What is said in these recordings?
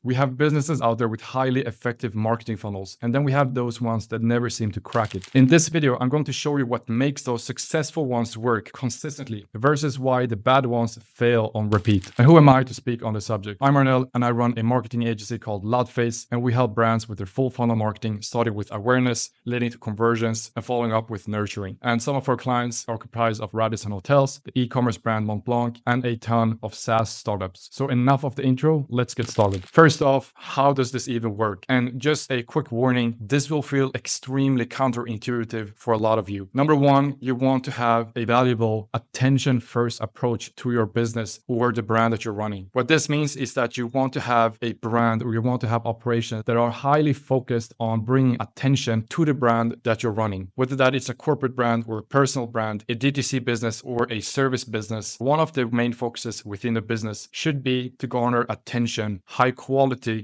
We have businesses out there with highly effective marketing funnels, and then we have those ones that never seem to crack it. In this video, I'm going to show you what makes those successful ones work consistently versus why the bad ones fail on repeat. And who am I to speak on the subject? I'm Arnell, and I run a marketing agency called LoudFace, and we help brands with their full funnel marketing, starting with awareness, leading to conversions, and following up with nurturing. And some of our clients are comprised of Radisson Hotels, the e-commerce brand Montblanc, and a ton of SaaS startups. So enough of the intro, let's get started. First off, how does this even work? And just a quick warning, this will feel extremely counterintuitive for a lot of you. Number one, you want to have a valuable attention-first approach to your business or the brand that you're running. What this means is that you want to have a brand or you want to have operations that are highly focused on bringing attention to the brand that you're running. Whether that is a corporate brand or a personal brand, a DTC business or a service business, one of the main focuses within the business should be to garner attention, high quality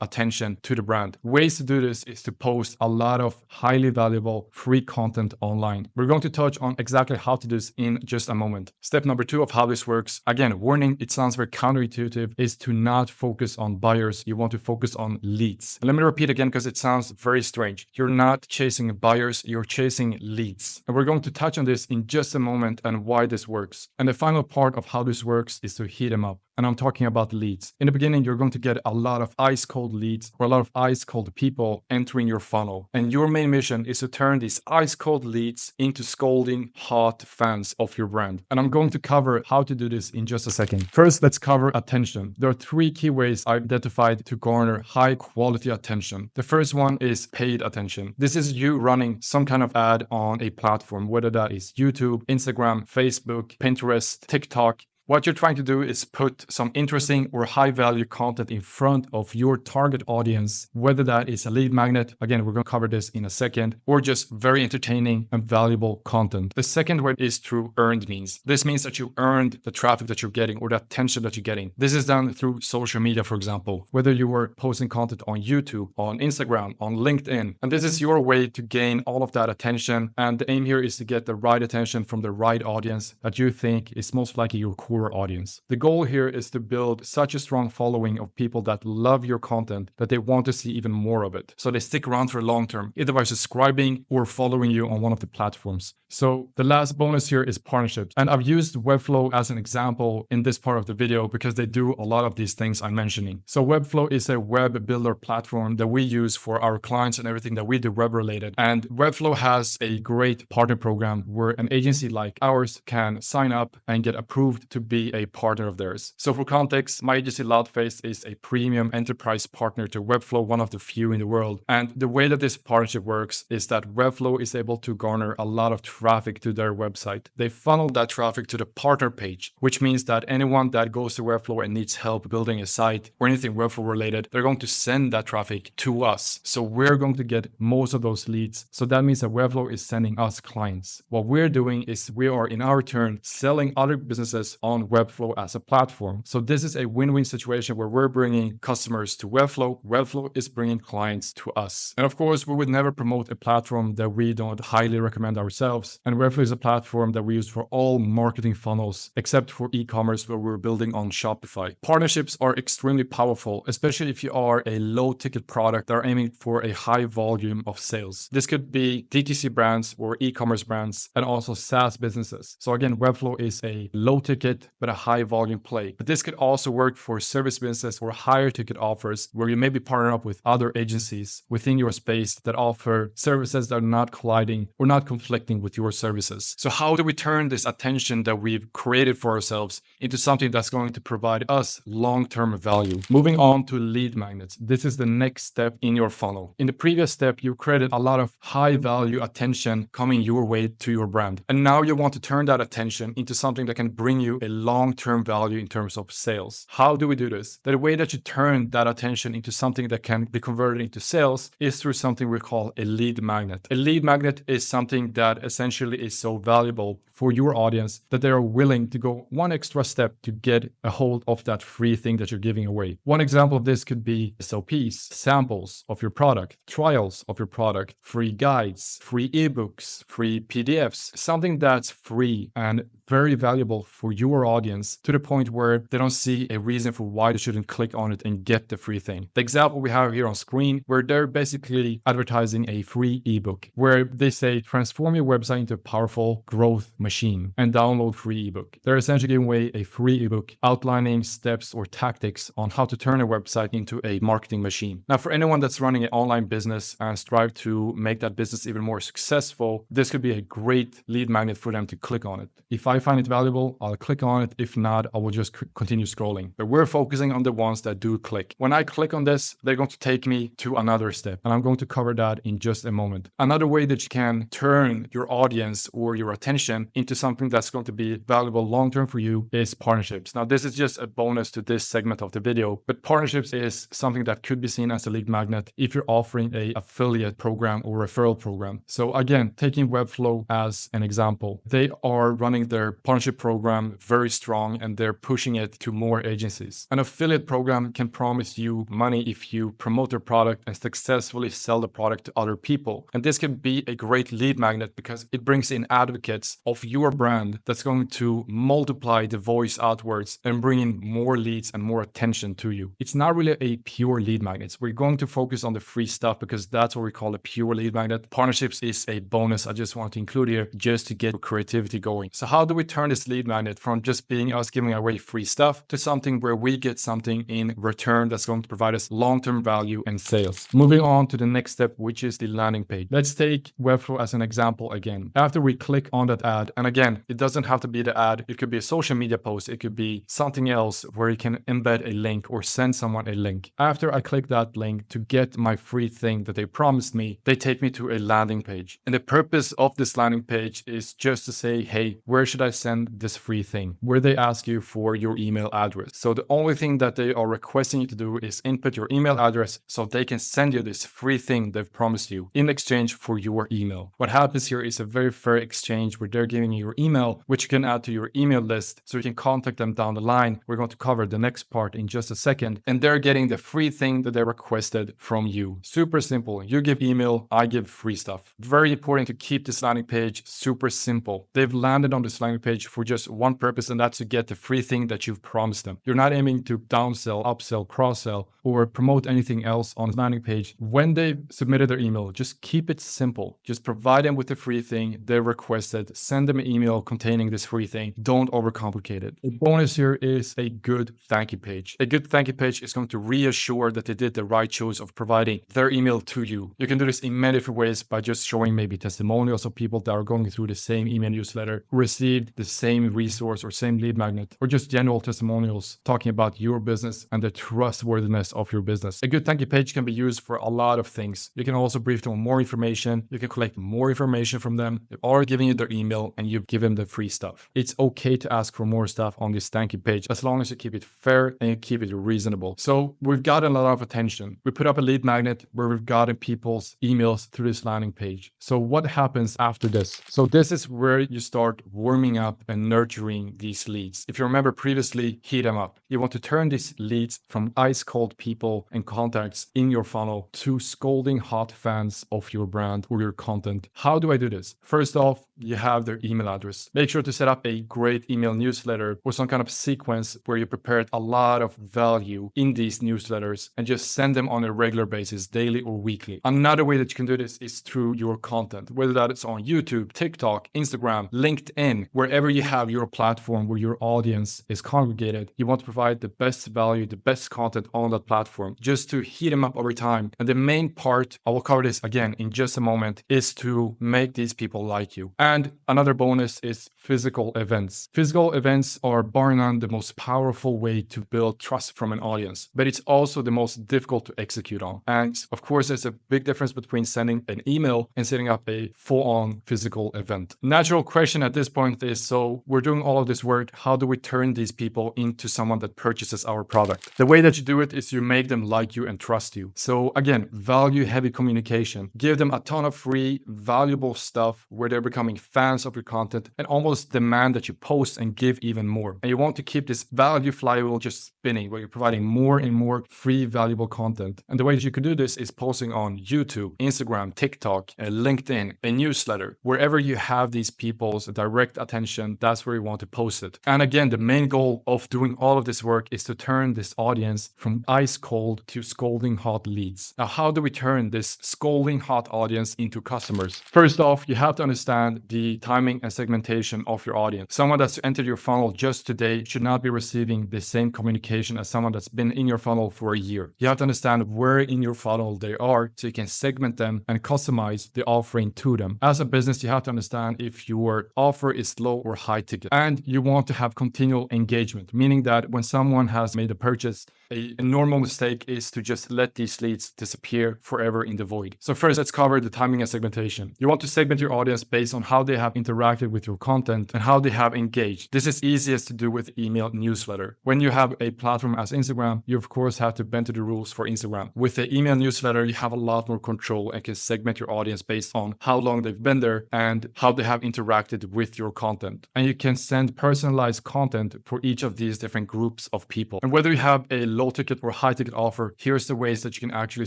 attention to the brand. Ways to do this is to post a lot of highly valuable free content online. We're going to touch on exactly how to do this in just a moment. Step number 2 of how this works, again, warning, it sounds very counterintuitive, is to not focus on buyers. You want to focus on leads. Let me repeat again because it sounds very strange. You're not chasing buyers, you're chasing leads. And we're going to touch on this in just a moment and why this works. And the final part of how this works is to heat them up. And I'm talking about leads. In the beginning, you're going to get a lot of ice cold leads or a lot of ice cold people entering your funnel. And your main mission is to turn these ice cold leads into scalding hot fans of your brand. And I'm going to cover how to do this in just a second. First, let's cover attention. There are 3 key ways I've identified to garner high quality attention. The first one is paid attention. This is you running some kind of ad on a platform, whether that is YouTube, Instagram, Facebook, Pinterest, TikTok. What you're trying to do is put some interesting or high value content in front of your target audience, whether that is a lead magnet. Again, we're going to cover this in a second, or just very entertaining and valuable content. The second way is through earned means. This means that you earned the traffic that you're getting or the attention that you're getting. This is done through social media, for example, whether you were posting content on YouTube, on Instagram, on LinkedIn. And this is your way to gain all of that attention. And the aim here is to get the right attention from the right audience that you think is most likely your core audience. The goal here is to build such a strong following of people that love your content that they want to see even more of it. So they stick around for long term, either by subscribing or following you on one of the platforms. So the last bonus here is partnerships. And I've used Webflow as an example in this part of the video because they do a lot of these things I'm mentioning. So Webflow is a web builder platform that we use for our clients and everything that we do web related. And Webflow has a great partner program where an agency like ours can sign up and get approved to be a partner of theirs. So for context, my agency LoudFace is a premium enterprise partner to Webflow, one of the few in the world. And the way that this partnership works is that Webflow is able to garner a lot of traffic to their website. They funnel that traffic to the partner page, which means that anyone that goes to Webflow and needs help building a site or anything Webflow related, they're going to send that traffic to us. So we're going to get most of those leads. So that means that Webflow is sending us clients. What we're doing is we are in our turn selling other businesses on Webflow as a platform. So this is a win-win situation where we're bringing customers to Webflow. Webflow is bringing clients to us. And of course, we would never promote a platform that we don't highly recommend ourselves. And Webflow is a platform that we use for all marketing funnels, except for e-commerce where we're building on Shopify. Partnerships are extremely powerful, especially if you are a low ticket product that are aiming for a high volume of sales. This could be DTC brands or e-commerce brands and also SaaS businesses. So again, Webflow is a low ticket but a high volume play. But this could also work for service businesses or higher ticket offers where you maybe partner up with other agencies within your space that offer services that are not colliding or not conflicting with your services. So how do we turn this attention that we've created for ourselves into something that's going to provide us long-term value? Moving on to lead magnets. This is the next step in your funnel. In the previous step, you created a lot of high value attention coming your way to your brand. And now you want to turn that attention into something that can bring you a long-term value in terms of sales. How do we do this? The way that you turn that attention into something that can be converted into sales is through something we call a lead magnet. A lead magnet is something that essentially is so valuable for your audience that they are willing to go one extra step to get a hold of that free thing that you're giving away. One example of this could be SOPs, samples of your product, trials of your product, free guides, free ebooks, free PDFs, something that's free and very valuable for your audience to the point where they don't see a reason for why they shouldn't click on it and get the free thing. The example we have here on screen, where they're basically advertising a free ebook where they say transform your website into a powerful growth machine and download free ebook. They're essentially giving away a free ebook outlining steps or tactics on how to turn a website into a marketing machine. Now, for anyone that's running an online business and strive to make that business even more successful, this could be a great lead magnet for them to click on it. If I find it valuable, I'll click on it. If not, I will just continue scrolling. But we're focusing on the ones that do click. When I click on this, they're going to take me to another step, and I'm going to cover that in just a moment. Another way that you can turn your audience or your attention into something that's going to be valuable long-term for you is partnerships. Now, this is just a bonus to this segment of the video, but partnerships is something that could be seen as a lead magnet if you're offering an affiliate program or referral program. So again, taking Webflow as an example, they are running their partnership program very strong and they're pushing it to more agencies. An affiliate program can promise you money if you promote their product and successfully sell the product to other people. And this can be a great lead magnet because it brings in advocates of your brand that's going to multiply the voice outwards and bring in more leads and more attention to you. It's not really a pure lead magnet. We're going to focus on the free stuff because that's what we call a pure lead magnet. Partnerships is a bonus I just want to include here just to get creativity going. So how do we turn this lead magnet from just being us giving away free stuff to something where we get something in return that's going to provide us long-term value and sales? Moving on to the next step, which is the landing page. Let's take Webflow as an example again. After we click on that ad, and again, it doesn't have to be the ad. It could be a social media post. It could be something else where you can embed a link or send someone a link. After I click that link to get my free thing that they promised me, they take me to a landing page. And the purpose of this landing page is just to say, hey, where should I send this free thing? Where they ask you for your email address. So the only thing that they are requesting you to do is input your email address so they can send you this free thing they've promised you in exchange for your email. What happens here is a very fair exchange where they're giving you your email, which you can add to your email list so you can contact them down the line. We're going to cover the next part in just a second. And they're getting the free thing that they requested from you. Super simple. You give email, I give free stuff. Very important to keep this landing page super simple. They've landed on this landing page for just one purpose, and that's to get the free thing that you've promised them. You're not aiming to downsell, upsell, cross-sell, or promote anything else on the landing page. When they've submitted their email, just keep it simple. Just provide them with the free thing they requested. Send them an email containing this free thing. Don't overcomplicate it. The bonus here is a good thank you page. A good thank you page is going to reassure that they did the right choice of providing their email to you. You can do this in many different ways by just showing maybe testimonials of people that are going through the same email newsletter, who received the same resource or same lead magnet, or just general testimonials talking about your business and the trustworthiness of your business. A good thank you page can be used for a lot of things. You can also brief them on more information. You can collect more information from them. They've already given you their email and you've given them the free stuff. It's okay to ask for more stuff on this thank you page as long as you keep it fair and you keep it reasonable. So we've gotten a lot of attention. We put up a lead magnet where we've gotten people's emails through this landing page. So what happens after this? So this is where you start warming up and nurturing these leads. If you remember previously, heat them up. You want to turn these leads from ice cold people and contacts in your funnel to scalding hot fans of your brand or your content. How do I do this? First off, you have their email address. Make sure to set up a great email newsletter or some kind of sequence where you prepared a lot of value in these newsletters and just send them on a regular basis, daily or weekly. Another way that you can do this is through your content, whether that is on YouTube, TikTok, Instagram, LinkedIn, wherever you have your platform where your audience is congregated. You want to provide the best value, the best content on that platform just to heat them up over time. And the main part, I will cover this again in just a moment, is to make these people like you. And another bonus is physical events. Physical events are bar none the most powerful way to build trust from an audience, but it's also the most difficult to execute on. And of course, there's a big difference between sending an email and setting up a full-on physical event. Natural question at this point is, so we're doing all of this work, how do we turn these people into someone that purchases our product? The way that you do it is you make them like you and trust you. So again, value heavy communication. Give them a ton of free, valuable stuff where they're becoming fans of your content and almost demand that you post and give even more. And you want to keep this value flywheel just spinning, where you're providing more and more free valuable content. And the way that you can do this is posting on YouTube, Instagram, TikTok, LinkedIn, a newsletter. Wherever you have these people's direct attention, that's where you want to post it. And again, the main goal of doing all of this work is to turn this audience from ice cold to scalding hot leads. Now, how do we turn this scalding hot audience into customers? First off, you have to understand the timing and segmentation of your audience. Someone that's entered your funnel just today should not be receiving the same communication as someone that's been in your funnel for a year. You have to understand where in your funnel they are so you can segment them and customize the offering to them. As a business, you have to understand if your offer is low or high ticket, and you want to have continual engagement, meaning that when someone has made a purchase, a normal mistake is to just let these leads disappear forever in the void. So first, let's cover the timing and segmentation. You want to segment your audience based on how they have interacted with your content and how they have engaged. This is easiest to do with email newsletter. When you have a platform as Instagram, you of course have to bend to the rules for Instagram. With the email newsletter, you have a lot more control and can segment your audience based on how long they've been there and how they have interacted with your content. And you can send personalized content for each of these different groups of people. And whether you have a low ticket or high ticket offer, here's the ways that you can actually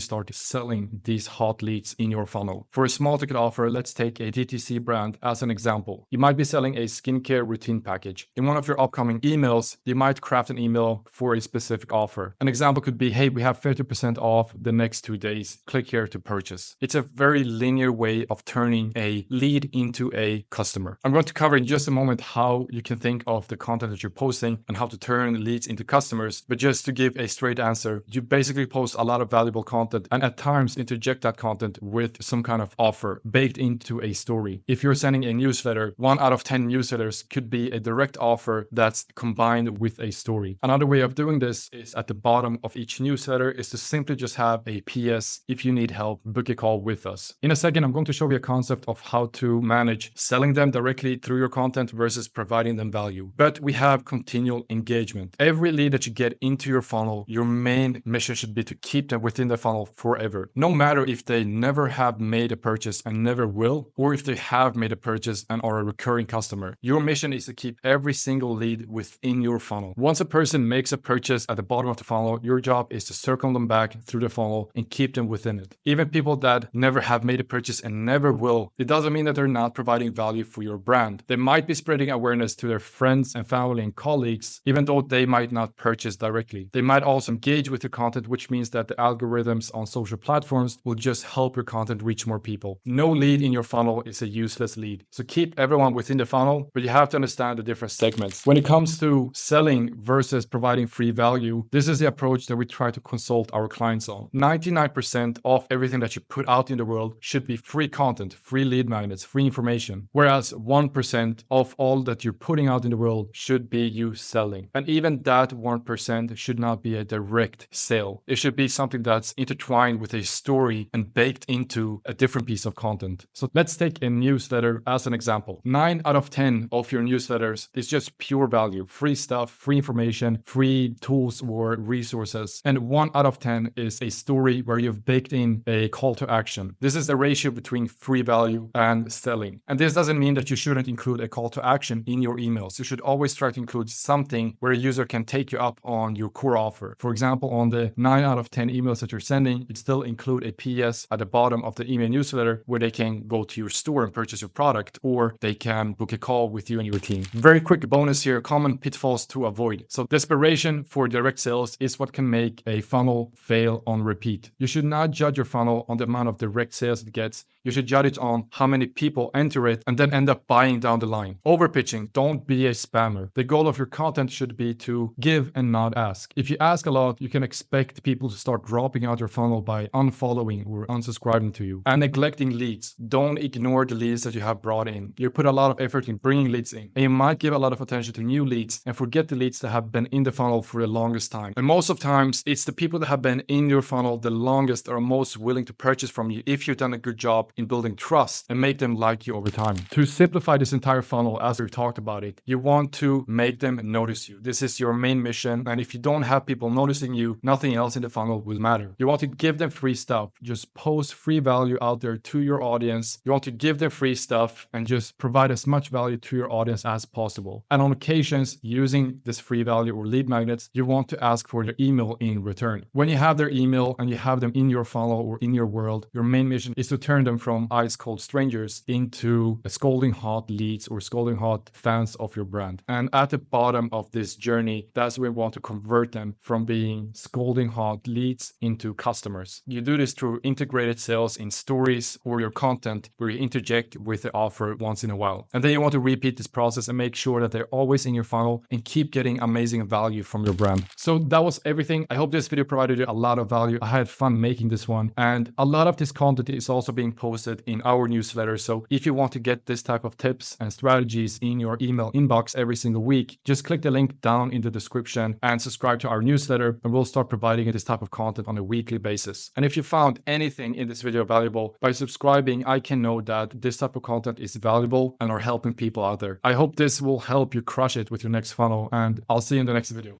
start selling these hot leads in your funnel. For a small ticket offer, let's take a DTC brand as an example. You might be selling a skincare routine package. In one of your upcoming emails, you might craft an email for a specific offer. An example could be, hey, we have 50% off the next 2 days. Click here to purchase. It's a very linear way of turning a lead into a customer. I'm going to cover in just a moment how you can think of the content that you're posting and how to turn leads into customers. But just to give a straight answer, you basically post a lot of valuable content and at times interject that content with some kind of offer baked into a story. If you're sending a newsletter, 1 out of 10 newsletters could be a direct offer that's combined with a story. Another way of doing this is at the bottom of each newsletter is to simply just have a PS. If you need help, book a call with us. In a second, I'm going to show you a concept of how to manage selling them directly through your content versus providing them value. But we have continual engagement. Every lead that you get into your funnel, your main mission should be to keep them within the funnel forever. No matter if they never have made a purchase and never will, or if they have made a purchase and are a recurring customer. Your mission is to keep every single lead within your funnel. Once a person makes a purchase at the bottom of the funnel, your job is to circle them back through the funnel and keep them within it. Even people that never have made a purchase and never will, it doesn't mean that they're not providing value for your brand. They might be spreading awareness to their friends and family and colleagues, even though they might not purchase directly. They might also engage with your content, which means that the algorithms on social platforms will just help your content reach more people. No lead in your funnel is a useless lead. So keep everyone within the funnel, but you have to understand the different segments. When it comes to selling versus providing free value, this is the approach that we try to consult our clients on. 99% of everything that you put out in the world should be free content, free lead magnets, free information, whereas 1% of all that you're putting out in the world should be you selling. And even that 1% should not be a direct sale. It should be something that's intertwined with a story and baked into a different piece of content. So let's take a newsletter as an example. 9 out of 10 of your newsletters is just pure value, free stuff, free information, free tools or resources. And 1 out of 10 is a story where you've baked in a call to action. This is the ratio between free value and selling. And this doesn't mean that you shouldn't include a call to action in your emails. You should always try to include something where a user can take you up on your core offer. For example, on the 9 out of 10 emails that you're sending, you'd still include a PS at the bottom of the email newsletter where they can go to your store and purchase your product, or they can book a call with you and your team. Very quick bonus here, common pitfalls to avoid. So desperation for direct sales is what can make a funnel fail on repeat. You should not judge your funnel on the amount of direct sales it gets. You should judge it on how many people enter it and then end up buying down the line. Overpitching, don't be a spammer. The goal of your content should be to give and not ask. If you ask a lot, you can expect people to start dropping out your funnel by unfollowing or unsubscribing to you. And neglecting leads. Don't ignore the leads that you have brought in. You put a lot of effort in bringing leads in, and you might give a lot of attention to new leads and forget the leads that have been in the funnel for the longest time. And most of times, it's the people that have been in your funnel the longest that are most willing to purchase from you if you've done a good job in building trust and make them like you over time. To simplify this entire funnel, as we've talked about it, you want to make them notice you. This is your main mission. And if you don't have people noticing you, nothing else in the funnel will matter. You want to give them free stuff. Just post free value out there to your audience. You want to give them free stuff stuff and just provide as much value to your audience as possible. And on occasions, using this free value or lead magnets, you want to ask for their email in return. When you have their email and you have them in your funnel or in your world, your main mission is to turn them from ice cold strangers into a scalding hot leads or scalding hot fans of your brand. And at the bottom of this journey, that's where we want to convert them from being scalding hot leads into customers. You do this through integrated sales in stories or your content where you interject with the offer once in a while. And then you want to repeat this process and make sure that they're always in your funnel and keep getting amazing value from your brand. So that was everything. I hope this video provided you a lot of value. I had fun making this one, and a lot of this content is also being posted in our newsletter. So if you want to get this type of tips and strategies in your email inbox every single week, just click the link down in the description and subscribe to our newsletter, and we'll start providing you this type of content on a weekly basis. And if you found anything in this video valuable, by subscribing, I can know that this type of content is valuable and are helping people out there. I hope this will help you crush it with your next funnel, and I'll see you in the next video.